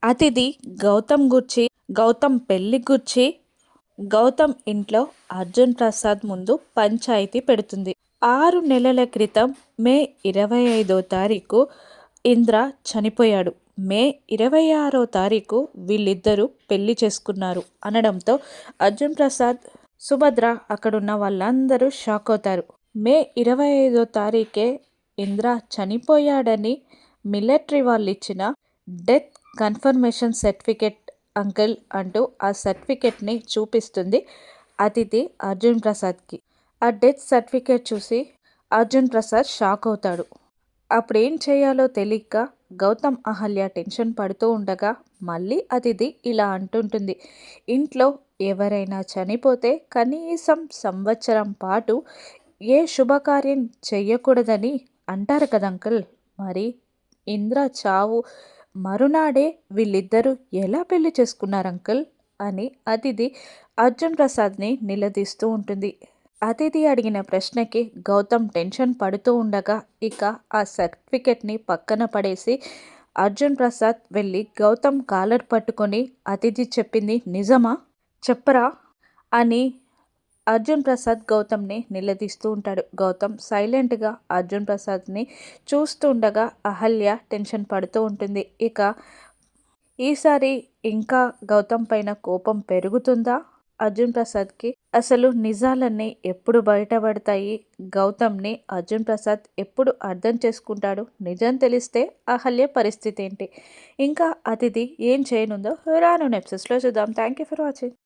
అతిథి గౌతమ్ పెళ్లి గూర్చి గౌతమ్ ఇంట్లో అర్జున్ ప్రసాద్ ముందు పంచాయితీ పెడుతుంది. 6 నెలల క్రితం మే 25వ తారీఖు ఇంద్ర చనిపోయాడు. మే 26వ తారీఖు వీళ్ళిద్దరూ పెళ్లి చేసుకున్నారు అనడంతో అర్జున్ ప్రసాద్, సుభద్ర అక్కడున్న వాళ్ళందరూ షాక్ అవుతారు. మే 25వ తారీఖే ఇంద్ర చనిపోయాడని మిలిటరీ వాళ్ళు ఇచ్చిన డెత్ కన్ఫర్మేషన్ సర్టిఫికెట్ అంకుల్ అంటూ ఆ సర్టిఫికెట్ని చూపిస్తుంది అతిథి అర్జున్ ప్రసాద్కి. ఆ డెత్ సర్టిఫికెట్ చూసి అర్జున్ ప్రసాద్ షాక్ అవుతాడు. అప్పుడేం చేయాలో తెలియక గౌతమ్ అహల్య టెన్షన్ పడుతూ ఉండగా మళ్ళీ అతిథి ఇలా అంటుంటుంది, ఇంట్లో ఎవరైనా చనిపోతే కనీసం సంవత్సరం పాటు ఏ శుభకార్యం చెయ్యకూడదని అంటారు కదా అంకుల్. మరి ఇంద్ర చావు మరునాడే వీళ్ళిద్దరూ ఎలా పెళ్లి చేసుకున్నారు అంకుల్ అని అతిథి అర్జున్ ప్రసాద్ని నిలదీస్తూ ఉంటుంది. అతిథి అడిగిన ప్రశ్నకి గౌతమ్ టెన్షన్ పడుతూ ఉండగా ఇక ఆ సర్టిఫికెట్ని పక్కన పడేసి అర్జున్ ప్రసాద్ వెళ్ళి గౌతమ్ కాలర్ పట్టుకొని, అతిథి చెప్పింది నిజమా చెప్పరా అని అర్జున్ ప్రసాద్ గౌతమ్ని నిలదీస్తూ ఉంటాడు. గౌతమ్ సైలెంట్గా అర్జున్ ప్రసాద్ని చూస్తూ ఉండగా అహల్య టెన్షన్ పడుతూ ఉంటుంది. ఇక ఈసారి ఇంకా గౌతమ్ పైన కోపం పెరుగుతుందా అర్జున్ ప్రసాద్కి? అసలు నిజాలన్నీ ఎప్పుడు బయటపడతాయి? గౌతమ్ని అర్జున్ ప్రసాద్ ఎప్పుడు అర్థం చేసుకుంటాడు? నిజం తెలిస్తే అహల్య పరిస్థితి ఏంటి? ఇంకా అతిథి ఏం చేయనుందో రానున్న ఎపిసోడ్స్లో చూద్దాం. Thank you for watching.